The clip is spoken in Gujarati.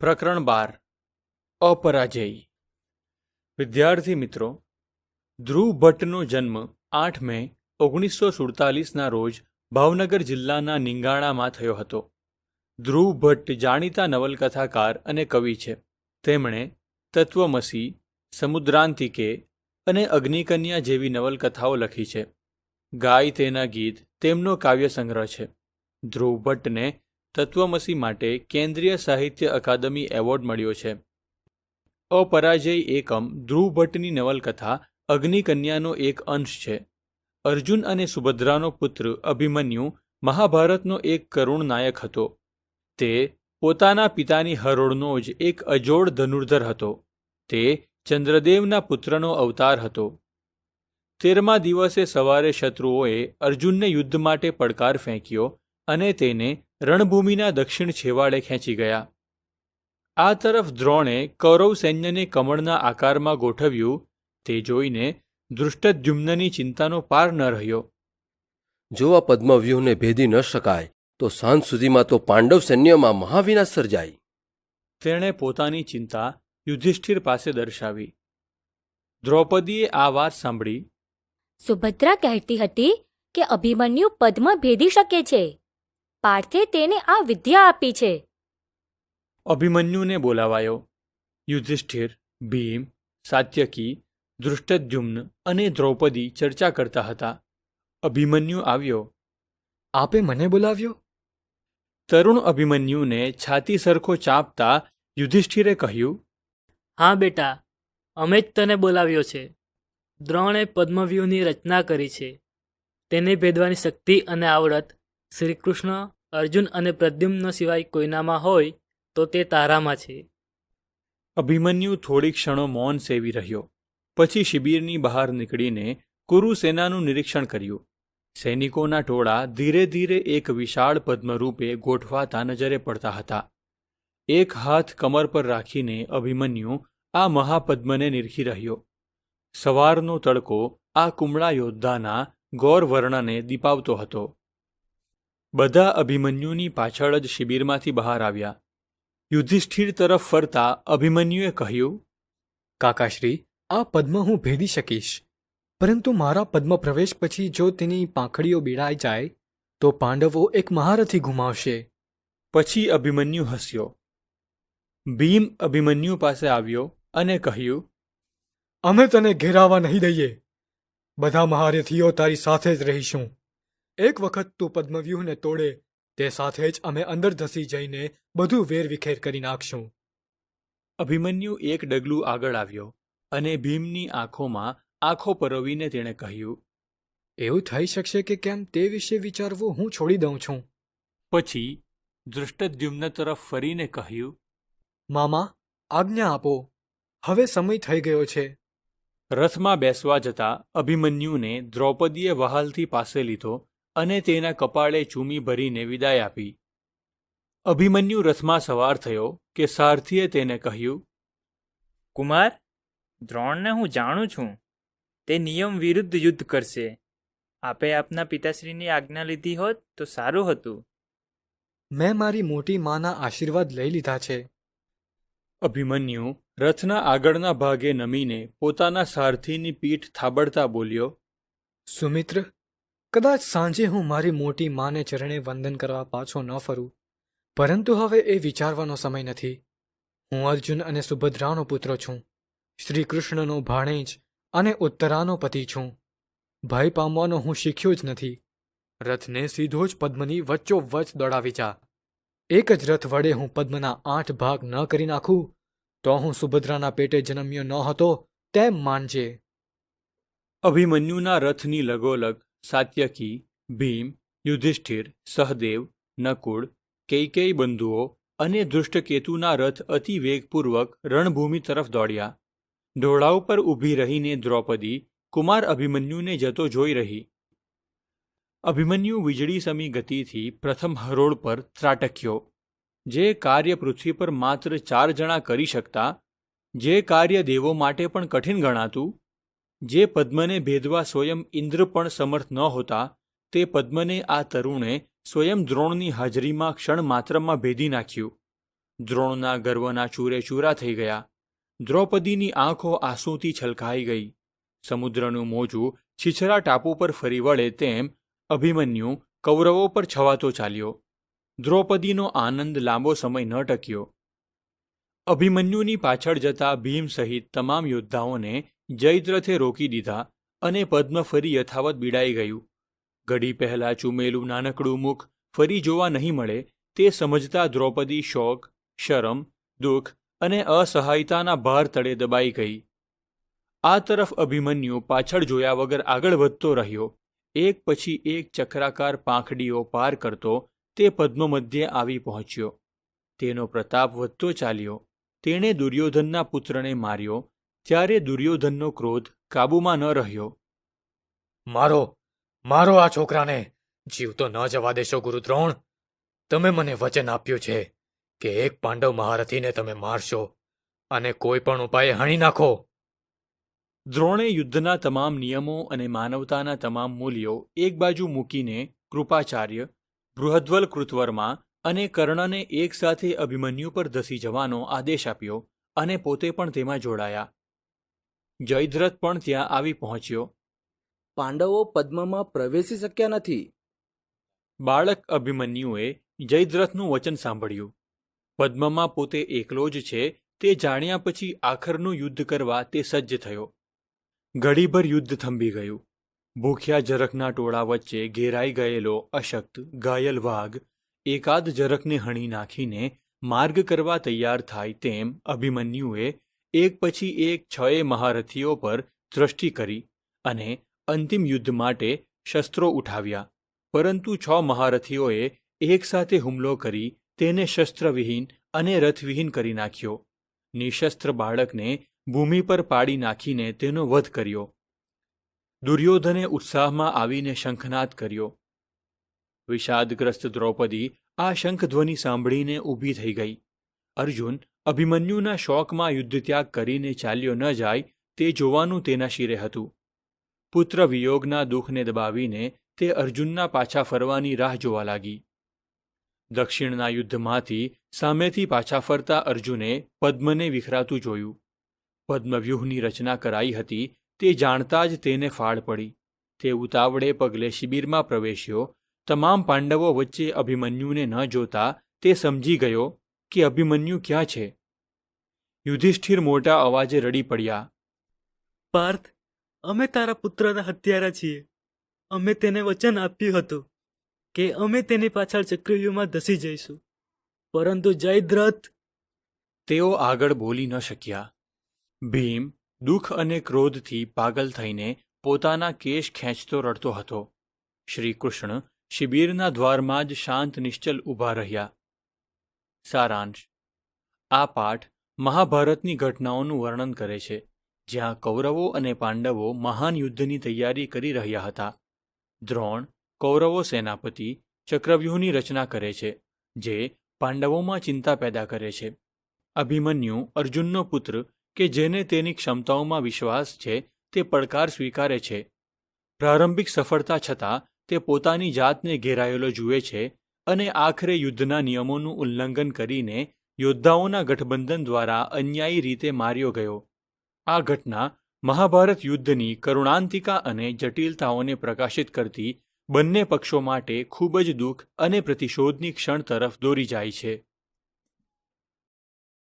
પ્રકરણ 12 અપરાજય. વિદ્યાર્થી મિત્રો, ધ્રુવ ભટ્ટનો જન્મ 8 મે 1947ના રોજ ભાવનગર જિલ્લાના નિંગાણામાં થયો હતો. ધ્રુવ ભટ્ટ જાણીતા નવલકથાકાર અને કવિ છે. તેમણે તત્વમસી, સમુદ્રાંતિકે અને અગ્નિકન્યા જેવી નવલકથાઓ લખી છે. ગાય તેના ગીત તેમનો કાવ્યસંગ્રહ છે. ધ્રુવ ભટ્ટને તત્વમસી માટે કેન્દ્રીય સાહિત્ય અકાદમી એવોર્ડ મળ્યો છે. અપરાજય એકમ ધ્રુવ ભટ્ટની નવલકથા અગ્નિકન્યાનો એક અંશ છે. અર્જુન અને સુભદ્રાનો પુત્ર અભિમન્યુ મહાભારતનો એક કરુણ નાયક હતો. તે પોતાના પિતાની હરોળનો જ એક અજોડ ધનુર્ધર હતો. તે ચંદ્રદેવના પુત્રનો અવતાર હતો. 13મા દિવસે સવારે શત્રુઓએ અર્જુનને યુદ્ધ માટે પડકાર ફેંક્યો અને તેને રણભૂમિના દક્ષિણ છેવાડે ખેંચી ગયા. આ તરફ દ્રોણે કૌરવ સૈન્યને કમળના આકારમાં ગોઠવ્યું. તે જોઈને ધૃષ્ટદ્યુમ્નની ચિંતાનો પાર ન રહ્યો. જો આ પદ્મવ્યૂહને ભેદી ન શકાય તો સાંજ સુધીમાં તો પાંડવ સૈન્યમાં મહાવિનાશ સર્જાય. તેણે પોતાની ચિંતા યુધિષ્ઠિર પાસે દર્શાવી. દ્રૌપદીએ આ વાત સાંભળી. સુભદ્રા કહેતી હતી કે અભિમન્યુ પદ્મ ભેદી શકે છે. પાર્થે તેને આ વિદ્યા આપી છે. અભિમન્યુને બોલાવાયો. યુધિષ્ઠિર, ભીમ, સાત્યકી, ધૃષ્ટદ્યુમ્ન અને દ્રૌપદી ચર્ચા કરતા હતા. અભિમન્યુ આવ્યો. આપે મને બોલાવ્યો? તરુણ અભિમન્યુને છાતી સરખો ચાંપતા યુધિષ્ઠિરે કહ્યું, હા બેટા, અમે જ તને બોલાવ્યો છે. દ્રોણે પદ્મવ્યૂહની રચના કરી છે. તેને ભેદવાની શક્તિ અને આવડત શ્રીકૃષ્ણ, અર્જુન અને પ્રદ્યુમ્ન સિવાય કોઈનામાં હોય તો તે તારામાં છે. અભિમન્યુ થોડી ક્ષણો મૌન સેવી રહ્યો. પછી શિબિરની બહાર નીકળીને કુરુસેનાનું નિરીક્ષણ કર્યું. સૈનિકોના ટોળા ધીરે ધીરે એક વિશાળ પદ્મરૂપે ગોઠવાતા નજરે પડતા હતા. એક હાથ કમર પર રાખીને અભિમન્યુ આ મહાપદ્મને નિરખી રહ્યો. સવારનો તડકો આ કુમળા યોદ્ધાના ગૌર વર્ણને દીપાવતો હતો. બધા અભિમન્યુની પાછળ જ શિબિરમાંથી બહાર આવ્યા. યુધિષ્ઠિર તરફ ફરતા અભિમન્યુએ કહ્યું, કાકાશ્રી, આ પદ્મ હું ભેદી શકીશ, પરંતુ મારા પદ્મ પ્રવેશ પછી જો તેની પાંખડીઓ બીડાઈ જાય તો પાંડવો એક મહારથી ગુમાવશે. પછી અભિમન્યુ હસ્યો. ભીમ અભિમન્યુ પાસે આવ્યો અને કહ્યું, અમે તને ઘેરાવા નહીં દઈએ. બધા મહારથીઓ તારી સાથે જ રહીશું. એક વખત તું પદ્મવ્યૂહને તોડે તે સાથે જ અમે અંદર ધસી જઈને બધું વેરવિખેર કરી નાખશું. અભિમન્યુ એક ડગલું આગળ આવ્યો અને ભીમની આંખોમાં આંખો પરોવીને તેણે કહ્યું, એવું થઈ શકશે કે કેમ તે વિશે વિચારવું હું છોડી દઉં છું. પછી ધૃષ્ટદ્યુમ્ન તરફ ફરીને કહ્યું, મામા, આજ્ઞા આપો. હવે સમય થઈ ગયો છે. રથમાં બેસવા જતા અભિમન્યુને દ્રૌપદીએ વહાલથી પાસે લીધો અને તેના કપાળે ચૂમી ભરીને વિદાય આપી. અભિમન્યુ રથમાં સવાર થયો કે સારથીએ તેને કહ્યું, કુમાર, દ્રોણને હું જાણું છું. તે નિયમ વિરુદ્ધ યુદ્ધ કરશે. આપે આપના પિતાશ્રીની આજ્ઞા લીધી હોત તો સારું હતું. મેં મારી મોટી માના આશીર્વાદ લઈ લીધા છે. અભિમન્યુ રથના આગળના ભાગે નમીને પોતાના સારથીની પીઠ થાબડતા બોલ્યો, સુમિત્ર, કદાચ સાંજે હું મારી મોટી માને ચરણે વંદન કરવા પાછો ન ફરું, પરંતુ હવે એ વિચારવાનો સમય નથી. હું અર્જુન અને સુભદ્રાનો પુત્ર છું. શ્રી કૃષ્ણનો ભાણેજ અને ઉત્તરાનો પતિ છું. ભય પામવાનો હું શીખ્યો જ નથી. રથને સીધો જ પદ્મની વચ્ચોવચ્ચ દોડાવી જા. એક જ રથ વડે હું પદ્મના 8 ભાગ ન કરી નાખું તો હું સુભદ્રાના પેટે જન્મ્યો ન હતો તેમ માનજે. અભિમન્યુના રથની લગોલગ સાત્યકી, ભીમ, યુધિષ્ઠિર, સહદેવ, નકુળ, કૈકેયી બંધુઓ અને ધૃષ્ટકેતુના રથ અતિ વેગપૂર્વક રણભૂમિ તરફ દોડ્યા. ઢોળા ઉપર ઊભી રહીને દ્રૌપદી કુમાર અભિમન્યુને જતો જોઈ રહી. અભિમન્યુ વીજળી સમી ગતિથી પ્રથમ હરોળ પર ત્રાટક્યો. જે કાર્ય પૃથ્વી પર માત્ર 4 જણા કરી શકતા, જે કાર્ય દેવો માટે પણ કઠિન ગણાતું, જે પદ્મને ભેદવા સ્વયં ઇન્દ્ર પણ સમર્થ ન હોતા, તે પદ્મને આ તરુણે સ્વયં દ્રોણની હાજરીમાં ક્ષણ માત્રમાં ભેદી નાખ્યું. દ્રોણના ગર્વના ચૂરે ચૂરા થઈ ગયા. દ્રૌપદીની આંખો આંસુથી છલકાઈ ગઈ. સમુદ્રનું મોજું છીછરા ટાપુ પર ફરી વળે તેમ અભિમન્યુ કૌરવો પર છવાતો ચાલ્યો. દ્રૌપદીનો આનંદ લાંબો સમય ન ટક્યો. અભિમન્યુની પાછળ જતા ભીમ સહિત તમામ યોદ્ધાઓને જયદ્રથે રોકી દીધા અને પદ્મ ફરી યથાવત બીડાઈ ગયું. ઘડી પહેલા ચૂમેલું નાનકડું મુખ ફરી જોવા નહીં મળે તે સમજતા દ્રૌપદી શોક, શરમ, દુઃખ અને અસહાયતાના ભાર તળે દબાઈ ગઈ. આ તરફ અભિમન્યુ પાછળ જોયા વગર આગળ વધતો રહ્યો. એક પછી એક ચક્રાકાર પાંખડીઓ પાર કરતો તે પદ્મ મધ્યે આવી પહોંચ્યો. તેનો પ્રતાપ વધતો ચાલ્યો. તેણે દુર્યોધનના પુત્રને માર્યો ત્યારે દુર્યોધનનો ક્રોધ કાબૂમાં ન રહ્યો. મારો આ છોકરાને જીવતો ન જવા દેશો ગુરુદ્રોણ. તમે મને વચન આપ્યું છે કે એક પાંડવ મહારથીને તમે મારશો અને કોઈ પણ ઉપાયે હણી નાખો. દ્રોણે યુદ્ધના તમામ નિયમો અને માનવતાના તમામ મૂલ્યો એક બાજુ મૂકીને કૃપાચાર્ય, બૃહદ્વલ કૃતવર્મા અને કર્ણને એકસાથે અભિમન્યુ પર ધસી જવાનો આદેશ આપ્યો અને પોતે પણ તેમાં જોડાયા. જયદ્રથ પણ ત્યાં આવી પહોંચ્યો. પાંડવો પદ્મમાં પ્રવેશી શક્યા નથી. બાળક અભિમન્યુએ જયદ્રથનું વચન સાંભળ્યું. પદ્મમાં પોતે એકલો જ છે તે જાણ્યા પછી આખરનું યુદ્ધ કરવા તે સજ્જ થયો. ઘડીભર યુદ્ધ થંભી ગયું. ભૂખ્યા જરખના ટોળા વચ્ચે ઘેરાઈ ગયેલો અશક્ત ઘાયલ વાઘ એકાદ જરખને હણી નાખીને માર્ગ કરવા તૈયાર થાય તેમ અભિમન્યુએ એક પછી એક 6 મહારથીઓ પર દ્રષ્ટિ કરી અને અંતિમ યુદ્ધ માટે શસ્ત્રો ઉઠાવ્યા. પરંતુ 6 મહારથીઓએ એકસાથે હુમલો કરી તેને શસ્ત્રવિહીન અને રથવિહીન કરી નાખ્યો. નિશસ્ત્ર બાળકને ભૂમિ પર પાડી નાખીને તેનો વધ કર્યો. દુર્યોધને ઉત્સાહમાં આવીને શંખનાદ કર્યો. વિષાદગ્રસ્ત દ્રૌપદી આ શંખધ્વનિ સાંભળીને ઊભી થઈ ગઈ. અર્જુન અભિમન્યુના શોકમાં યુદ્ધત્યાગ કરીને ચાલ્યો ન જાય તે જોવાનું તેના શિરે હતું. પુત્ર વિયોગના દુઃખને દબાવીને તે અર્જુનના પાછા ફરવાની રાહ જોવા લાગી. દક્ષિણના યુદ્ધમાંથી સામેથી પાછા ફરતા અર્જુને પદ્મને વિખરાતું જોયું. પદ્મવ્યૂહની રચના કરાઈ હતી તે જાણતા જ તેને ફાળ પડી. તે ઉતાવળે પગલે શિબિરમાં પ્રવેશ્યો. તમામ પાંડવો વચ્ચે અભિમન્યુને ન જોતા તે સમજી ગયો કે અભિમન્યુ ક્યાં છે. યુધિષ્ઠિર મોટા અવાજે રડી પડ્યા. પાર્થ, અમે તારા પુત્રના હત્યારા છીએ. અમે તેને વચન આપ્યું હતું કે અમે તેની પાછળ ચક્રવ્યૂહમાં ધસી જઈશું, પરંતુ જયદ્રથ. તેઓ આગળ બોલી ન શક્યા. ભીમ દુઃખ અને ક્રોધથી પાગલ થઈને પોતાના કેશ ખેંચતો રડતો હતો. શ્રી કૃષ્ણ શિબિરના દ્વારમાં જ શાંત નિશ્ચલ ઊભા રહ્યા. સારાંશ: આ પાઠ મહાભારતની ઘટનાઓનું વર્ણન કરે છે, જ્યાં કૌરવો અને પાંડવો મહાન યુદ્ધની તૈયારી કરી રહ્યા હતા. દ્રોણ કૌરવો સેનાપતિ ચક્રવ્યૂહની રચના કરે છે, જે પાંડવોમાં ચિંતા પેદા કરે છે. અભિમન્યુ અર્જુનનો પુત્ર કે જેને તેની ક્ષમતાઓમાં વિશ્વાસ છે તે પડકાર સ્વીકારે છે. પ્રારંભિક સફળતા છતાં તે પોતાની જાતને ઘેરાયેલો જુએ છે અને આખરે યુદ્ધના નિયમોનું ઉલ્લંઘન કરીને યોદ્ધાઓના ગઠબંધન દ્વારા અન્યાયી રીતે માર્યો ગયો. આ ઘટના મહાભારત યુદ્ધની કરુણાંતિકા અને જટિલતાઓને પ્રકાશિત કરતી બંને પક્ષો માટે ખૂબ જ દુઃખ અને પ્રતિશોધની ક્ષણ તરફ દોરી જાય છે.